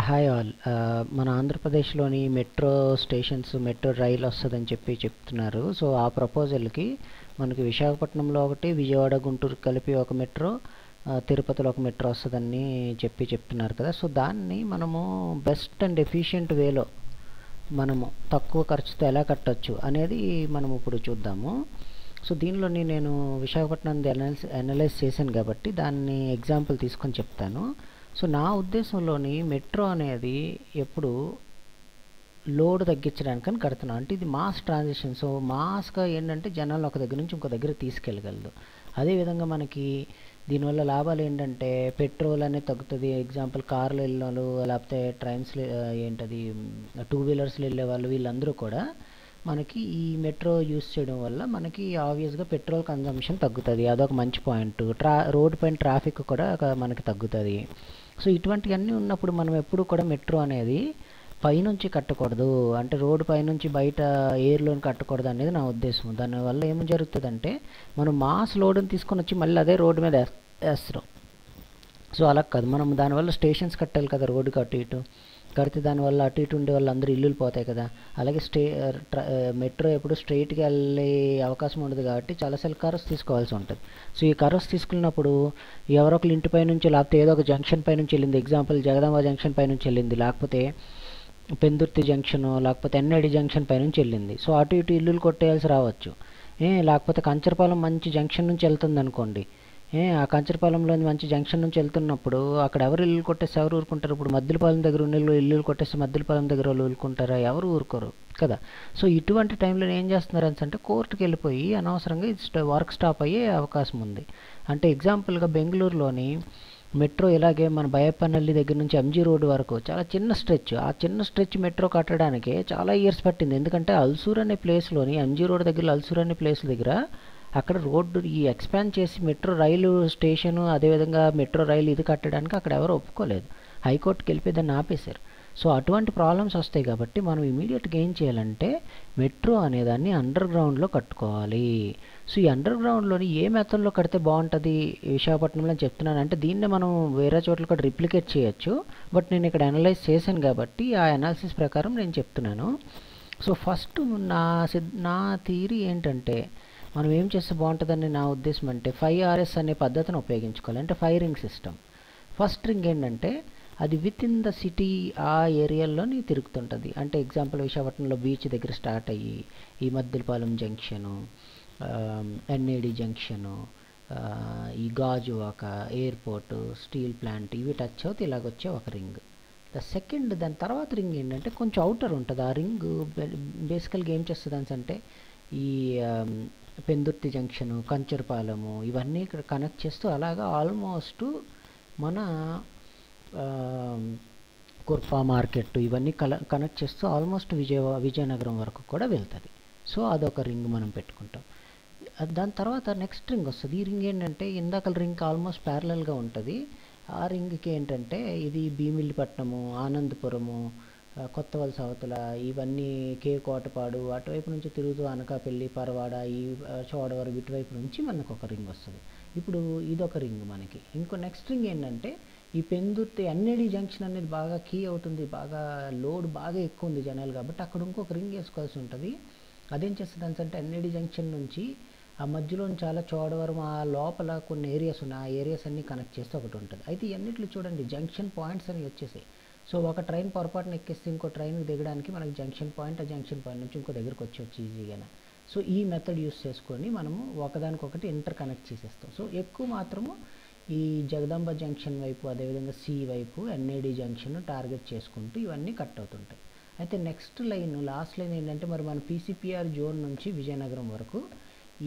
Hi all. మన ఆంధ్రప్రదేశ్లోని metro stations metro రైలు వస్తుందని చెప్తున్నారు. సో ఆ ప్రపోజల్కి మనకి విశాఖపట్నంలో ఒకటి, విజయవాడ గుంటూరు కలిపి ఒక మెట్రో, తిరుపతిలో ఒక మెట్రో వస్తుందని చెప్తున్నారు కదా. సో దాన్ని మనము బెస్ట్ అండ్ ఎఫిషియెంట్ వేలో మనము తక్కువ ఖర్చుతో ఎలా కట్టొచ్చు అనేది మనం ఇప్పుడు చూద్దాము. సో దీనిలోని నేను విశాఖపట్నం అనలైజ్ చేశాను కాబట్టి దాన్ని ఎగ్జాంపుల్ తీసుకొని చెప్తాను. సో నా ఉద్దేశంలోని మెట్రో అనేది ఎప్పుడు లోడ్ తగ్గించడానికని కడుతున్నాం. అంటే ఇది మాస్ ట్రాన్సిషన్. సో మాస్గా ఏంటంటే జనాలు ఒక దగ్గర నుంచి ఇంకో దగ్గర తీసుకెళ్ళగలదు. అదేవిధంగా మనకి దీనివల్ల లాభాలు ఏంటంటే పెట్రోల్ అనేది తగ్గుతుంది. ఎగ్జాంపుల్ కార్లు వెళ్ళిన వాళ్ళు, లేకపోతే ట్రైన్స్ ఏంటది టూ వీలర్స్లో వెళ్ళే వాళ్ళు, వీళ్ళందరూ కూడా మనకి ఈ మెట్రో యూస్ చేయడం వల్ల మనకి ఆబ్వియస్గా పెట్రోల్ కన్జంప్షన్ తగ్గుతుంది. అదొక మంచి పాయింట్. రోడ్ పైన ట్రాఫిక్ కూడా మనకి తగ్గుతుంది. సో ఇటువంటివన్నీ ఉన్నప్పుడు మనం ఎప్పుడు కూడా మెట్రో అనేది పైనుంచి కట్టకూడదు, అంటే రోడ్డు పైనుంచి బయట ఎయిర్లోని కట్టకూడదు అనేది నా ఉద్దేశం. దానివల్ల ఏం జరుగుతుందంటే మనం మాస్ లోడ్ని తీసుకొని వచ్చి మళ్ళీ అదే రోడ్డు మీద వేస్తాం. సో అలా కాదు, మనం దానివల్ల స్టేషన్స్ కట్టాలి కదా, రోడ్డుకి అటు ఇటు కడితే దానివల్ల అటు ఇటు ఉండే వాళ్ళు అందరూ ఇల్లులు పోతాయి కదా. అలాగే మెట్రో ఎప్పుడు స్ట్రైట్గా వెళ్ళే అవకాశం ఉండదు కాబట్టి చాలాసార్లు కర్వ్స్ తీసుకోవాల్సి ఉంటుంది. సో ఈ కర్వ్స్ తీసుకున్నప్పుడు ఎవరో ఒకరు ఇంటిపై నుంచి, లేకపోతే ఏదో ఒక జంక్షన్ పై నుంచి వెళ్ళింది, ఎగ్జాంపుల్ జగదాంబ జంక్షన్ పై నుంచి వెళ్ళింది, లేకపోతే పెందుర్తి జంక్షన్, లేకపోతే ఎన్ఐడి జంక్షన్ పై నుంచి వెళ్ళింది. సో అటు ఇటు ఇల్లులు కొట్టేయాల్సి రావచ్చు. లేకపోతే కంచరపాలెం మంచి జంక్షన్ నుంచి వెళ్తుంది అనుకోండి. ఆ కంచరపాలెంలోని మంచి జంక్షన్ నుంచి వెళ్తున్నప్పుడు అక్కడ ఎవరు ఇల్లు కొట్టేసి ఎవరు ఊరుకుంటారు? ఇప్పుడు మద్దిలపాలెం దగ్గర ఉన్న ఇల్లు కొట్టేసి మద్దిలపాలెం దగ్గర వాళ్ళు ఊరుకుంటారా? ఎవరు ఊరుకోరు కదా. సో ఇటువంటి టైంలో ఏం చేస్తున్నారు అంటే కోర్టుకి వెళ్ళిపోయి అనవసరంగా వర్క్ స్టాప్ అయ్యే అవకాశం ఉంది. అంటే ఎగ్జాంపుల్గా బెంగళూరులోని మెట్రో ఇలాగే మన బయప్పనల్లి దగ్గర నుంచి ఎంజీ రోడ్ వరకు చాలా చిన్న స్ట్రెచ్. ఆ చిన్న స్ట్రెచ్ మెట్రో కట్టడానికి చాలా ఇయర్స్ పట్టింది. ఎందుకంటే అల్సూర్ అనే ప్లేస్లోని, ఎంజీ రోడ్ దగ్గర అల్సూర్ అనే ప్లేస్ దగ్గర అక్కడ రోడ్డు ఈ ఎక్స్పాండ్ చేసి మెట్రో రైలు స్టేషను, అదేవిధంగా మెట్రో రైలు ఇది కట్టడానికి అక్కడ ఎవరు ఒప్పుకోలేదు. హైకోర్టుకి వెళ్ళిపోయి దాన్ని ఆపేశారు. సో అటువంటి ప్రాబ్లమ్స్ వస్తాయి కాబట్టి మనం ఇమీడియట్గా ఏం చేయాలంటే మెట్రో అనేదాన్ని అండర్ గ్రౌండ్లో కట్టుకోవాలి. సో ఈ అండర్ గ్రౌండ్లోని ఏ మెథడ్లో కడితే బాగుంటుంది విశాఖపట్నంలో చెప్తున్నాను. అంటే దీన్నే మనం వేరే చోట్ల కూడా రిప్లికేట్ చేయొచ్చు, బట్ నేను ఇక్కడ అనలైజ్ చేశాను కాబట్టి ఆ అనాలిసిస్ ప్రకారం నేను చెప్తున్నాను. సో ఫస్ట్ నా థియరీ ఏంటంటే మనం ఏం చేస్తే బాగుంటుందని నా ఉద్దేశం అంటే 5RS అనే పద్ధతిని ఉపయోగించుకోవాలి. అంటే 5 రింగ్ సిస్టమ్. ఫస్ట్ రింగ్ ఏంటంటే అది విత్ ఇన్ ద సిటీ ఆ ఏరియాలోని తిరుగుతుంటుంది. అంటే ఎగ్జాంపుల్ విశాఖపట్నంలో బీచ్ దగ్గర స్టార్ట్ అయ్యి ఈ మద్దిలపాలెం జంక్షను, ఎన్ఏడి జంక్షను, ఈ గాజువాక, ఎయిర్పోర్టు, స్టీల్ ప్లాంట్, ఇవి టచ్ అవుతే ఇలాగొచ్చే ఒక రింగ్. దాని తర్వాత రింగ్ ఏంటంటే కొంచెం అవుటర్ ఉంటుంది. ఆ రింగ్ బేసికల్గా ఏం చేస్తుంది అంటే ఈ పెందుర్తి జంక్షను, కంచరపాలెము, ఇవన్నీ ఇక్కడ కనెక్ట్ చేస్తూ అలాగా ఆల్మోస్ట్ మన కుర్పా మార్కెట్ ఇవన్నీ కనెక్ట్ చేస్తూ ఆల్మోస్ట్ విజయనగరం వరకు కూడా వెళ్తుంది. సో అదొక రింగ్ మనం పెట్టుకుంటాం. దాని తర్వాత నెక్స్ట్ రింగ్ వస్తుంది. ఈ రింగ్ ఏంటంటే ఇందాక రింగ్ ఆల్మోస్ట్ ప్యారలల్గా ఉంటుంది. ఆ రింగ్కి ఏంటంటే ఇది భీమిలిపట్నము, ఆనందపురము, కొత్త వలస అవతల, ఇవన్నీ కోటపాడు, అటువైపు నుంచి తిరుగుతూ అనకాపల్లి, పరవాడ, ఈ చోడవరం, ఇటువైపు నుంచి మనకు ఒక రింగ్ వస్తుంది. ఇప్పుడు ఇదొక రింగ్ మనకి. ఇంకో నెక్స్ట్ రింగ్ ఏంటంటే ఈ పెందుర్తి ఎన్ఏడి జంక్షన్ అనేది బాగా కీ అవుతుంది, బాగా లోడ్ బాగా ఎక్కువ ఉంది జనాలు కాబట్టి అక్కడ ఇంకొక రింగ్ వేసుకోవాల్సి ఉంటుంది. అదేం చేస్తుంది అంటే ఎన్ఏడి జంక్షన్ నుంచి ఆ మధ్యలో చాలా చోడవరం, ఆ లోపల కొన్ని ఏరియాస్ ఉన్నాయి, ఆ ఏరియాస్ అన్నీ కనెక్ట్ చేస్తే ఒకటి ఉంటుంది. అయితే ఇవన్నిట్లో చూడండి జంక్షన్ పాయింట్స్ అని వచ్చేసాయి. సో ఒక ట్రైన్ పొరపాటున ఎక్కిస్తే ఇంకో ట్రైన్కి దిగడానికి మనకి జంక్షన్ పాయింట్, ఆ జంక్షన్ పాయింట్ నుంచి ఇంకో దగ్గరికి వచ్చి ఈజీగానే. సో ఈ మెథడ్ యూస్ చేసుకొని మనము ఒకదానికొకటి ఇంటర్ కనెక్ట్ చేసేస్తాం. సో ఎక్కువ మాత్రము ఈ జగదాంబ జంక్షన్ వైపు, అదేవిధంగా సి వైపు ఎన్ఏడి జంక్షన్ టార్గెట్ చేసుకుంటూ ఇవన్నీ కట్ అవుతుంటాయి. అయితే నెక్స్ట్ లైన్, లాస్ట్ లైన్ ఏంటంటే మరి మన పీసీపీఆర్ జోన్ నుంచి విజయనగరం వరకు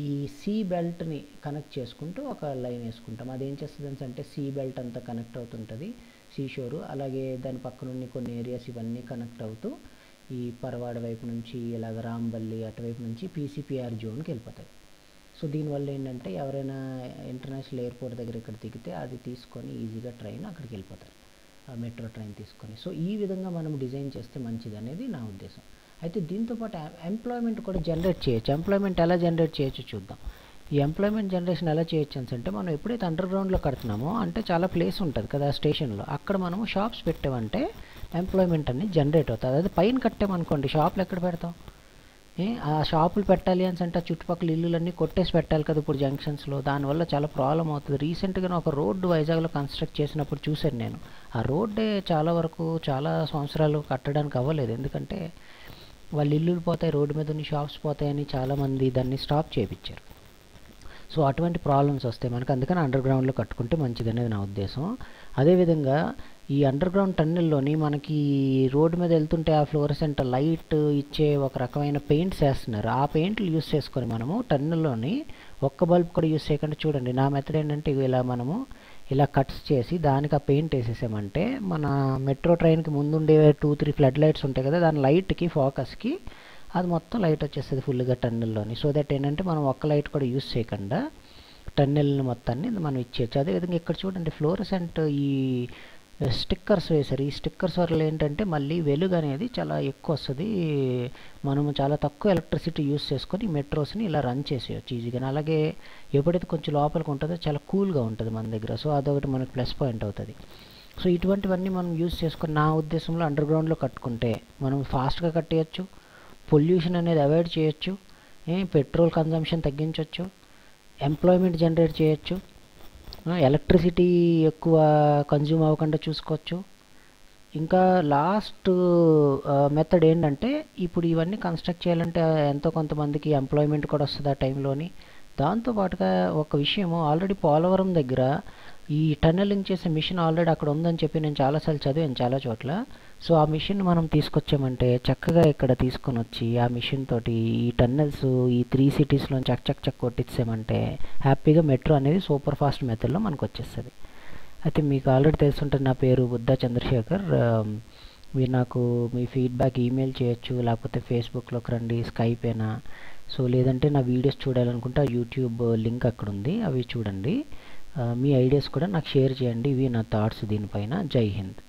ఈ సి బెల్ట్ని కనెక్ట్ చేసుకుంటూ ఒక లైన్ వేసుకుంటాం. అదేం చేస్తుంది అంటే సి బెల్ట్ అంతా కనెక్ట్ అవుతుంటుంది, సీషోరు, అలాగే దాని పక్కనున్న కొన్ని ఏరియాస్ ఇవన్నీ కనెక్ట్ అవుతూ ఈ పరవాడ వైపు నుంచి ఇలాగ రాంబల్లి అటువైపు నుంచి పీసీపీఆర్ జోన్కి వెళ్ళిపోతాయి. సో దీనివల్ల ఏంటంటే ఎవరైనా ఇంటర్నేషనల్ ఎయిర్పోర్ట్ దగ్గర ఇక్కడ దిగితే అది తీసుకొని ఈజీగా ట్రైన్ అక్కడికి వెళ్ళిపోతారు, మెట్రో ట్రైన్ తీసుకొని. సో ఈ విధంగా మనం డిజైన్ చేస్తే మంచిది అనేది నా ఉద్దేశం. అయితే దీంతోపాటు ఎంప్లాయ్మెంట్ కూడా జనరేట్ చేయొచ్చు. ఎంప్లాయ్మెంట్ ఎలా జనరేట్ చేయొచ్చు చూద్దాం. ఈ ఎంప్లాయ్మెంట్ జనరేషన్ ఎలా చేయొచ్చు అంటే మనం ఎప్పుడైతే అండర్ గ్రౌండ్లో కడుతున్నామో అంటే చాలా ప్లేస్ ఉంటుంది కదా స్టేషన్లో, అక్కడ మనము షాప్స్ పెట్టామంటే ఎంప్లాయ్మెంట్ అనేది జనరేట్ అవుతుంది. అదే పైన కట్టామనుకోండి షాపులు ఎక్కడ పెడతాం? ఆ షాపులు పెట్టాలి అని అంటే చుట్టుపక్కల ఇల్లులన్నీ కొట్టేసి పెట్టాలి కదా ఇప్పుడు జంక్షన్స్లో, దానివల్ల చాలా ప్రాబ్లం అవుతుంది. రీసెంట్గా ఒక రోడ్డు వైజాగ్లో కన్స్ట్రక్ట్ చేసినప్పుడు చూశాను నేను. ఆ రోడ్డే చాలా వరకు చాలా సంవత్సరాలు కట్టడానికి అవ్వలేదు, ఎందుకంటే వాళ్ళ ఇల్లులు పోతాయి, రోడ్డు మీద ఉన్న షాప్స్ పోతాయని చాలామంది దాన్ని స్టాప్ చేయించారు. సో అటువంటి ప్రాబ్లమ్స్ వస్తాయి మనకు, అందుకని అండర్ గ్రౌండ్లో కట్టుకుంటే మంచిది అనేది నా ఉద్దేశం. అదేవిధంగా ఈ అండర్ గ్రౌండ్ టన్నెల్లోని మనకి రోడ్డు మీద వెళ్తుంటే ఆ ఫ్లోరసెంట్ లైట్ ఇచ్చే ఒక రకమైన పెయింట్స్ వేస్తున్నారు. ఆ పెయింట్లు యూస్ చేసుకొని మనము టన్నెల్లోని ఒక్క బల్బ్ కూడా యూస్ చేయకుండా, చూడండి నా మెథడ్ ఏంటంటే ఇలా మనము ఇలా కట్స్ చేసి దానికి ఆ పెయింట్ వేసేసామంటే మన మెట్రో ట్రైన్కి ముందుండే 2-3 ఫ్లడ్ లైట్స్ ఉంటాయి కదా, దాని లైట్కి ఫోకస్కి అది మొత్తం లైట్ వచ్చేస్తుంది ఫుల్గా టన్నెల్లోని. సో దట్ ఏంటంటే మనం ఒక్క లైట్ కూడా యూస్ చేయకుండా టన్నెల్ని మొత్తాన్ని మనం ఇచ్చేయచ్చు. అదేవిధంగా ఇక్కడ చూడండి ఫ్లోరసెంట్ ఈ స్టిక్కర్స్ వేశారు. ఈ స్టిక్కర్స్ వల్ల ఏంటంటే మళ్ళీ వెలుగు అనేది చాలా ఎక్కువ వస్తుంది, మనము చాలా తక్కువ ఎలక్ట్రిసిటీ యూస్ చేసుకొని మెట్రోస్ని ఇలా రన్ చేసేయచ్చు ఈజీగా. అలాగే ఎప్పుడైతే కొంచెం లోపలికి ఉంటుందో చాలా కూల్గా ఉంటుంది మన దగ్గర, సో అదొకటి మనకు ప్లస్ పాయింట్ అవుతుంది. సో ఇటువంటివన్నీ మనం యూస్ చేసుకొని నా ఉద్దేశంలో అండర్ గ్రౌండ్లో కట్టుకుంటే మనం ఫాస్ట్గా కట్టేయచ్చు, పొల్యూషన్ అనేది అవాయిడ్ చేయొచ్చు, పెట్రోల్ కన్జంప్షన్ తగ్గించవచ్చు, ఎంప్లాయ్మెంట్ జనరేట్ చేయొచ్చు, ఎలక్ట్రిసిటీ ఎక్కువ కన్జ్యూమ్ అవ్వకుండా చూసుకోవచ్చు. ఇంకా లాస్ట్ మెథడ్ ఏంటంటే ఇప్పుడు ఇవన్నీ కన్స్ట్రక్ట్ చేయాలంటే ఎంతో కొంతమందికి ఎంప్లాయ్మెంట్ కూడా వస్తుంది ఆ టైంలోని. దాంతోపాటుగా ఒక విషయము, ఆల్రెడీ పోలవరం దగ్గర ఈ టన్నెలింగ్ చేసే మిషన్ ఆల్రెడీ అక్కడ ఉందని చెప్పి నేను చాలాసార్లు చదివాను చాలా చోట్ల. సో ఆ మిషన్ మనం తీసుకొచ్చామంటే చక్కగా ఇక్కడ తీసుకొని వచ్చి ఆ మిషన్ తోటి ఈ టన్నెల్స్ ఈ 3 సిటీస్లో చక్ కొట్టించామంటే హ్యాపీగా మెట్రో అనేది సూపర్ ఫాస్ట్ మెథడ్లో మనకు వచ్చేస్తుంది. అయితే మీకు ఆల్రెడీ తెలుసుంటుంది, నా పేరు బుద్ధా చంద్రశేఖర్. మీరు నాకు మీ ఫీడ్బ్యాక్ ఈమెయిల్ చేయొచ్చు, లేకపోతే ఫేస్బుక్లోకి రండి, స్కైప్ అయినా. సో లేదంటే నా వీడియోస్ చూడాలనుకుంటే ఆ యూట్యూబ్ లింక్ అక్కడ ఉంది, అవి చూడండి. మీ ఐడియాస్ కూడా నాకు షేర్ చేయండి, ఇవి నా థాట్స్ దీనిపైన. జై హింద్.